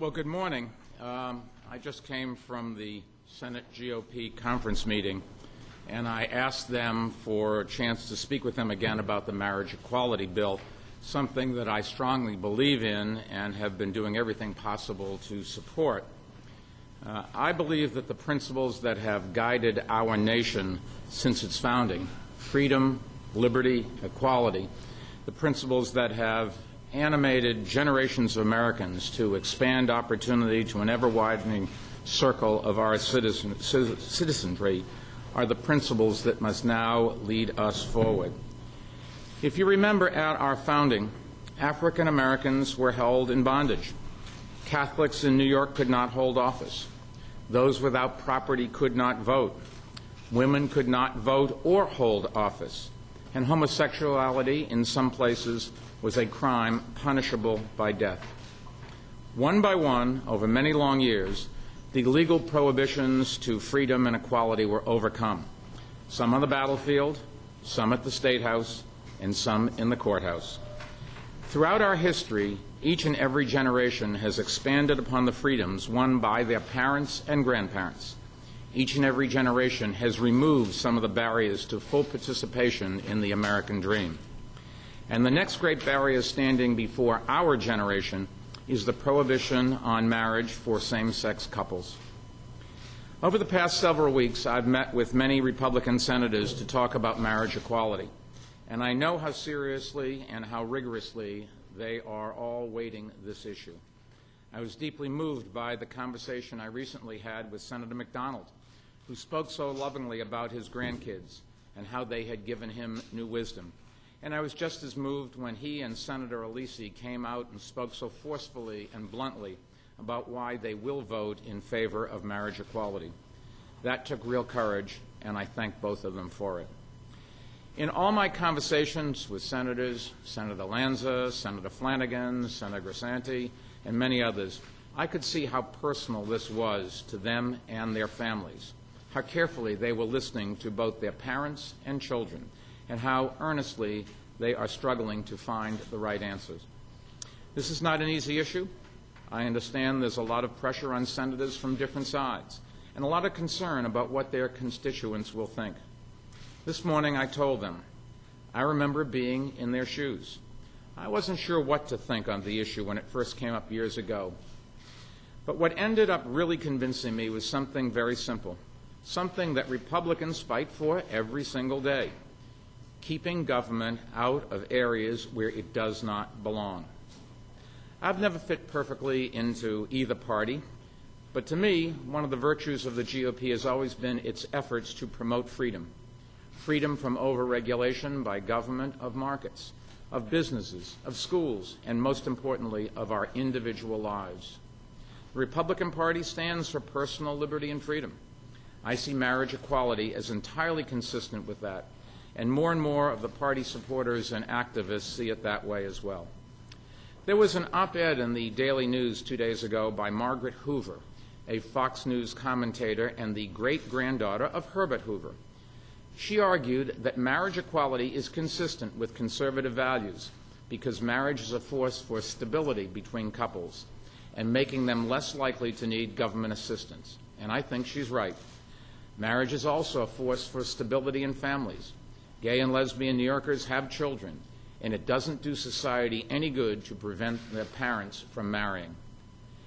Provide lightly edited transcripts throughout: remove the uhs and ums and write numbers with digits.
Well, good morning. I just came from the Senate GOP conference meeting, and I asked them for a chance to speak with them again about the marriage equality bill, something that I strongly believe in and have been doing everything possible to support. I believe that the principles that have guided our nation since its founding, freedom, liberty, equality, the principles that have animated generations of Americans to expand opportunity to an ever-widening circle of our citizenry are the principles that must now lead us forward. If you remember, at our founding, African Americans were held in bondage. Catholics in New York could not hold office. Those without property could not vote. Women could not vote or hold office. And homosexuality, in some places, was a crime punishable by death. One by one, over many long years, the legal prohibitions to freedom and equality were overcome, some on the battlefield, some at the State House, and some in the courthouse. Throughout our history, each and every generation has expanded upon the freedoms won by their parents and grandparents. Each and every generation has removed some of the barriers to full participation in the American dream. And the next great barrier standing before our generation is the prohibition on marriage for same-sex couples. Over the past several weeks, I've met with many Republican senators to talk about marriage equality, and I know how seriously and how rigorously they are all weighting this issue. I was deeply moved by the conversation I recently had with Senator McDonald, who spoke so lovingly about his grandkids and how they had given him new wisdom. And I was just as moved when he and Senator Alisi came out and spoke so forcefully and bluntly about why they will vote in favor of marriage equality. That took real courage, and I thank both of them for it. In all my conversations with senators, Senator Lanza, Senator Flanagan, Senator Grisanti, and many others, I could see how personal this was to them and their families, how carefully they were listening to both their parents and children, and how earnestly they are struggling to find the right answers. This is not an easy issue. I understand there's a lot of pressure on senators from different sides and a lot of concern about what their constituents will think. This morning I told them, I remember being in their shoes. I wasn't sure what to think on the issue when it first came up years ago. But what ended up really convincing me was something very simple, something that Republicans fight for every single day: keeping government out of areas where it does not belong. I've never fit perfectly into either party, but to me, one of the virtues of the GOP has always been its efforts to promote freedom. Freedom from overregulation by government of markets, of businesses, of schools, and most importantly, of our individual lives. The Republican Party stands for personal liberty and freedom. I see marriage equality as entirely consistent with that, and more of the party supporters and activists see it that way as well. There was an op-ed in the Daily News 2 days ago by Margaret Hoover, a Fox News commentator and the great-granddaughter of Herbert Hoover. She argued that marriage equality is consistent with conservative values because marriage is a force for stability between couples and making them less likely to need government assistance. And I think she's right. Marriage is also a force for stability in families. Gay and lesbian New Yorkers have children, and it doesn't do society any good to prevent their parents from marrying.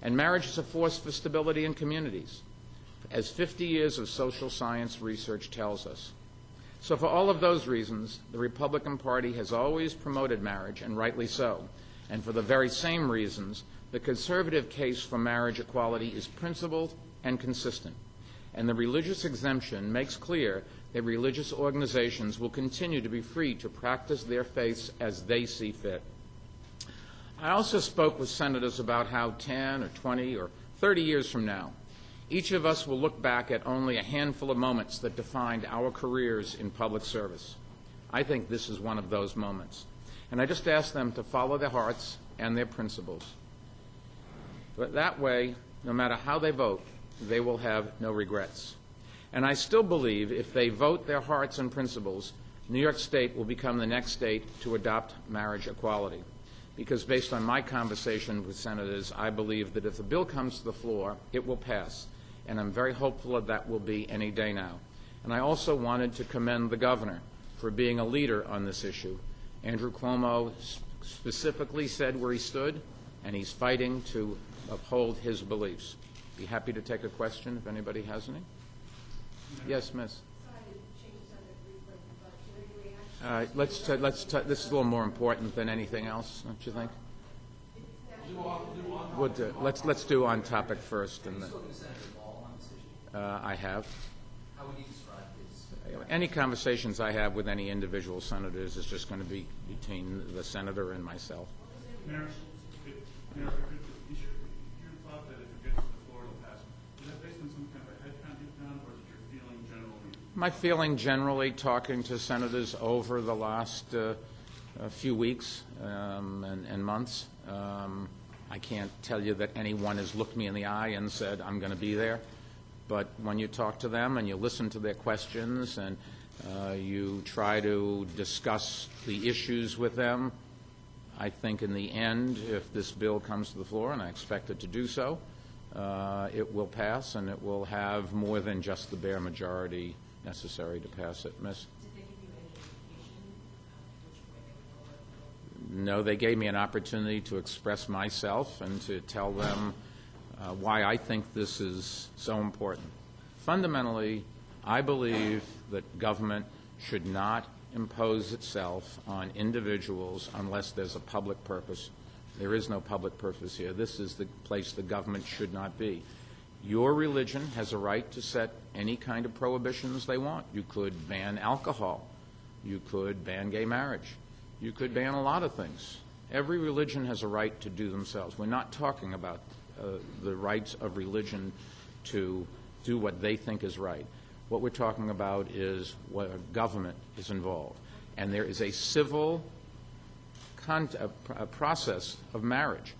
And marriage is a force for stability in communities, as 50 years of social science research tells us. So for all of those reasons, the Republican Party has always promoted marriage, and rightly so. And for the very same reasons, the conservative case for marriage equality is principled and consistent. And the religious exemption makes clear that religious organizations will continue to be free to practice their faiths as they see fit. I also spoke with senators about how 10 or 20 or 30 years from now, each of us will look back at only a handful of moments that defined our careers in public service. I think this is one of those moments. And I just ask them to follow their hearts and their principles. But that way, no matter how they vote, they will have no regrets. And I still believe if they vote their hearts and principles, New York State will become the next state to adopt marriage equality. because based on my conversation with senators, I believe that if the bill comes to the floor, it will pass. And I'm very hopeful that that will be any day now. And I also wanted to commend the governor for being a leader on this issue. Andrew Cuomo specifically said where he stood, and he's fighting to uphold his beliefs. Be happy to take a question if anybody has any. Yes, Miss. This is a little more important than anything else, don't you think? Let's do on topic first. And I have. How would you describe his? Any conversations I have with any individual senators is just going to be between the senator and myself. Mayor, is your thought that if it gets to the floor, it'll pass? Is that based on some kind of a head count you've done, or is it your feeling generally? My feeling generally, talking to senators over the last few weeks and months, I can't tell you that anyone has looked me in the eye and said, I'm going to be there. But when you talk to them and you listen to their questions and you try to discuss the issues with them, I think in the end, if this bill comes to the floor, and I expect it to do so, it will pass, and it will have more than just the bare majority necessary to pass it. Miss? Did they give you any indication which way they will vote? No, they gave me an opportunity to express myself and to tell them why I think this is so important. Fundamentally, I believe that government should not impose itself on individuals unless there's a public purpose. There is no public purpose here. This is the place the government should not be. Your religion has a right to set any kind of prohibitions they want. You could ban alcohol. You could ban gay marriage. You could ban a lot of things. Every religion has a right to do themselves. We're not talking about the rights of religion to do what they think is right. What we're talking about is where government is involved. And there is a civil process of marriage.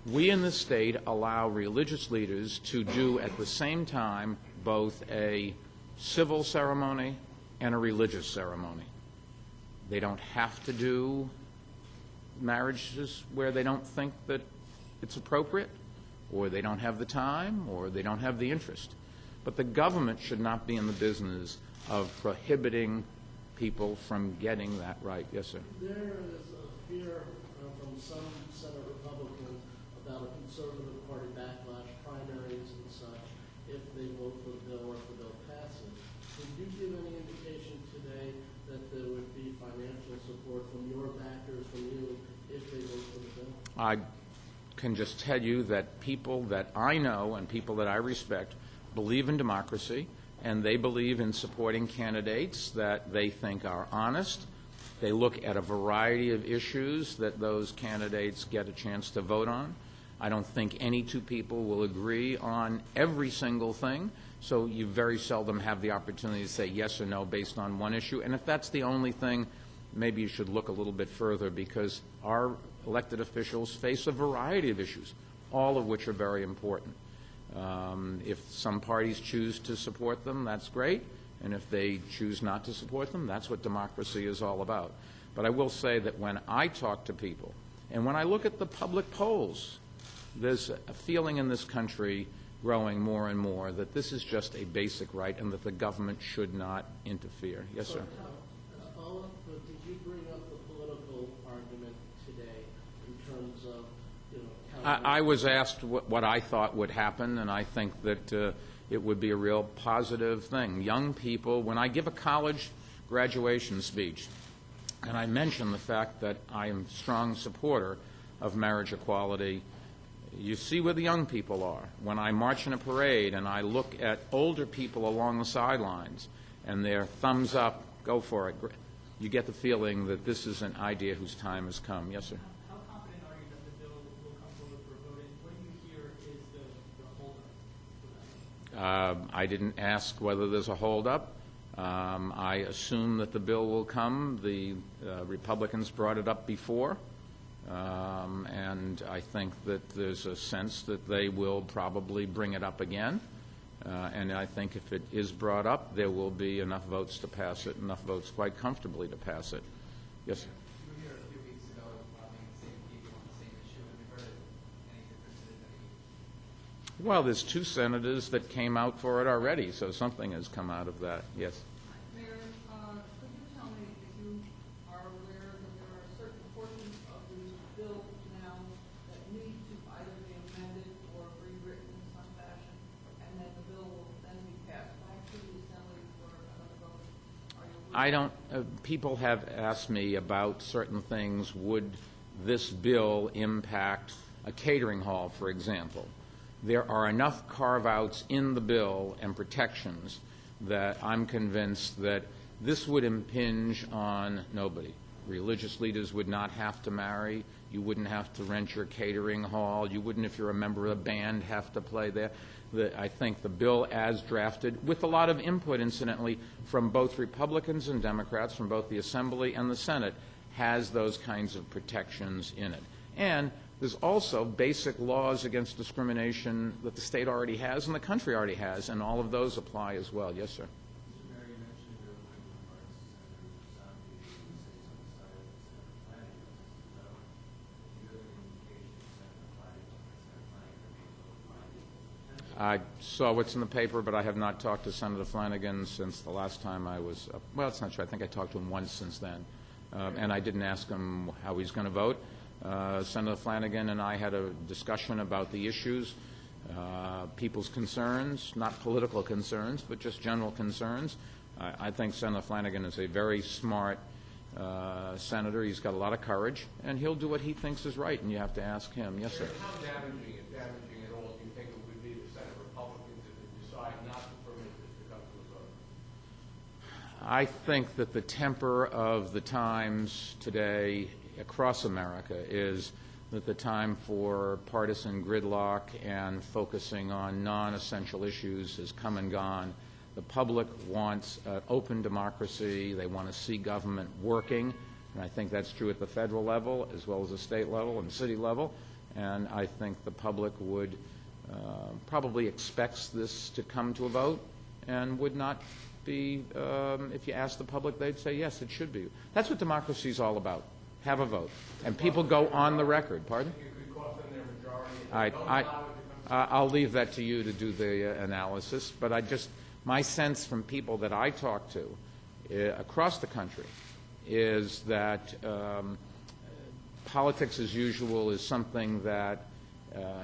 We in the state allow religious leaders to do at the same time both a civil ceremony and a religious ceremony. They don't have to do marriages where they don't think that it's appropriate, or they don't have the time, or they don't have the interest. But the government should not be in the business of prohibiting people from getting that right. Yes, sir. There is a fear from some Senate Republicans about a conservative party backlash, primaries and such, if they vote for the bill or if the bill passes. Did you give any indication today that there would be financial support from your backers, from you, if they vote for the bill? I can just tell you that people that I know and people that I respect believe in democracy, and they believe in supporting candidates that they think are honest. They look at a variety of issues that those candidates get a chance to vote on. I don't think any two people will agree on every single thing, so you very seldom have the opportunity to say yes or no based on one issue. And if that's the only thing, maybe you should look a little bit further, because our elected officials face a variety of issues, all of which are very important. If some parties choose to support them, that's great. And if they choose not to support them, that's what democracy is all about. But I will say that when I talk to people, and when I look at the public polls, there's a feeling in this country growing more and more that this is just a basic right and that the government should not interfere. Yes, sir. Follow-up, did you bring up the political argument today in terms of, I was asked what I thought would happen, and I think that it would be a real positive thing. Young people, when I give a college graduation speech, and I mention the fact that I am a strong supporter of marriage equality, you see where the young people are. When I march in a parade and I look at older people along the sidelines and their thumbs up, go for it, you get the feeling that this is an idea whose time has come. Yes, sir. How confident are you that the bill will come forward for voting? What do you hear is the holdup? I didn't ask whether there's a holdup. I assume that the bill will come. The Republicans brought it up before. And I think that there's a sense that they will probably bring it up again. And I think if it is brought up, there will be enough votes to pass it, enough votes quite comfortably to pass it. Yes, sir. You were here a few weeks ago, I think the same people on the Well, there's 2 senators that came out for it already, so something has come out of that, yes. Mayor, could you tell me if you are aware that there are certain portions of the bill now that need to either be amended or rewritten in some fashion, and then the bill will then be passed back to the Assembly for another vote? Are you aware? I don't, people have asked me about certain things. Would this bill impact a catering hall, for example? There are enough carve-outs in the bill and protections that I'm convinced that this would impinge on nobody. Religious leaders would not have to marry. You wouldn't have to rent your catering hall. You wouldn't, if you're a member of a band, have to play there. I think the bill as drafted, with a lot of input, incidentally, from both Republicans and Democrats, from both the Assembly and the Senate, has those kinds of protections in it. And there's also basic laws against discrimination that the state already has and the country already has, and all of those apply as well. Yes, sir. Mr. Mayor, you mentioned earlier in your remarks, Senator Zombi say on the side of Senator Flanagan. Do you have any indication Senator Flanagan I saw what's in the paper, but I have not talked to Senator Flanagan since the last time I was up. Well, it's not true. I think I talked to him once since then, and I didn't ask him how he's going to vote. Senator Flanagan and I had a discussion about the issues, people's concerns, not political concerns, but just general concerns. I think Senator Flanagan is a very smart senator. He's got a lot of courage, and he'll do what he thinks is right, and you have to ask him. Yes, sir. How damaging, if damaging at all, do you think it would be to Senate Republicans if they decide not to permit this to come to a vote? I think that the temper of the times today across America is that the time for partisan gridlock and focusing on non-essential issues has come and gone. The public wants an open democracy. They want to see government working, and I think that's true at the federal level as well as the state level and city level. And I think the public would probably expects this to come to a vote and would not be, if you ask the public, they'd say, yes, it should be. That's what democracy is all about. Have a vote. And people go on the record. Pardon? You could cost them their majority. All right. I'll leave that to you to do the analysis, but my sense from people that I talk to across the country is that politics as usual is something that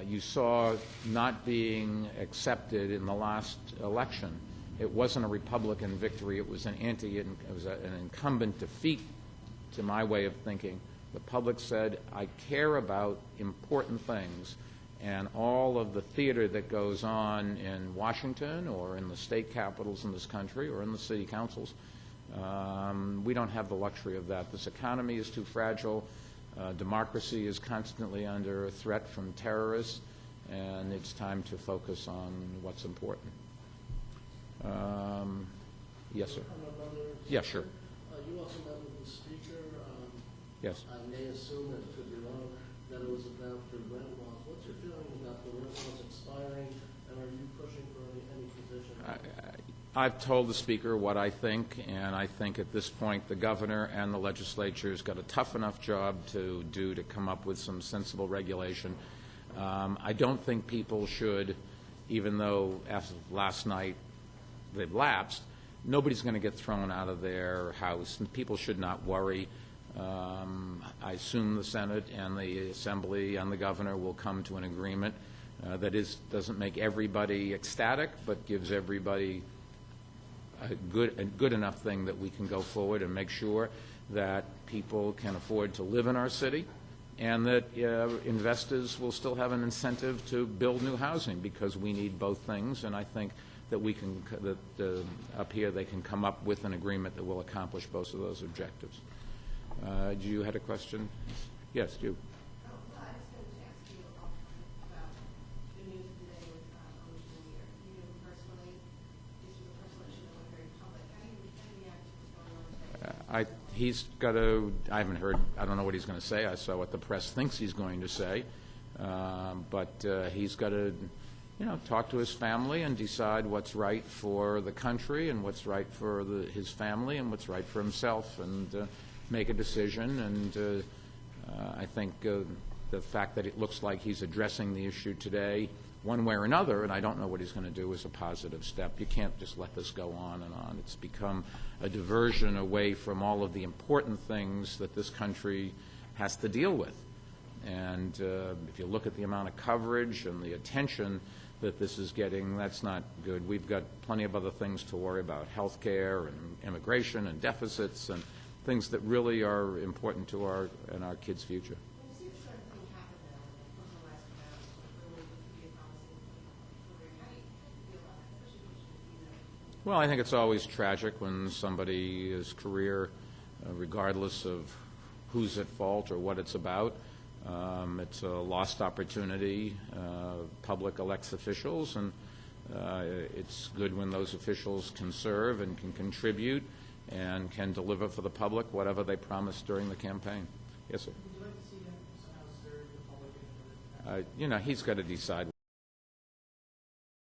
you saw not being accepted in the last election. It wasn't a Republican victory. It was an incumbent defeat, to my way of thinking. The public said, I care about important things, and all of the theater that goes on in Washington or in the state capitals in this country or in the city councils, we don't have the luxury of that. This economy is too fragile. Democracy is constantly under threat from terrorists, and it's time to focus on what's important. Yes, sir. Yeah, sure. You also met with the speaker. Yes. I may assume that it could be wrong, that it was about the rent laws. What's your feeling about the rent laws expiring, and are you pushing for any position? I've told the speaker what I think, and I think at this point the governor and the legislature has got a tough enough job to do to come up with some sensible regulation. I don't think people should, even though after last night they've lapsed, nobody's going to get thrown out of their house, and people should not worry. I assume the Senate and the Assembly and the governor will come to an agreement that doesn't make everybody ecstatic, but gives everybody a good enough thing that we can go forward and make sure that people can afford to live in our city, and that investors will still have an incentive to build new housing, because we need both things, and I think that we can, up here they can come up with an agreement that will accomplish both of those objectives. You had a question? Yes, you. I was going to ask you about the news today with Ocean Year. You personally, this was a personal issue that went very public. How do you react to what's going on today? He's got to, I haven't heard, I don't know what he's going to say. I saw what the press thinks he's going to say. But he's got to, talk to his family and decide what's right for the country and what's right for his family and what's right for himself, and make a decision. And I think the fact that it looks like he's addressing the issue today one way or another, and I don't know what he's going to do, is a positive step. You can't just let this go on and on. It's become a diversion away from all of the important things that this country has to deal with. And if you look at the amount of coverage and the attention that this is getting, that's not good. We've got plenty of other things to worry about, health care and immigration and deficits and things that really are important to our kids' future. We've seen a certain thing happen now, over the last round, really be a promising career. How do you feel about that, especially when you see that? Well, I think it's always tragic when somebody's career, regardless of who's at fault or what it's about, it's a lost opportunity. Public elects officials, and it's good when those officials can serve and can contribute and can deliver for the public whatever they promised during the campaign. Yes, sir. Would you like to see him somehow serve the public in another capacity? He's got to decide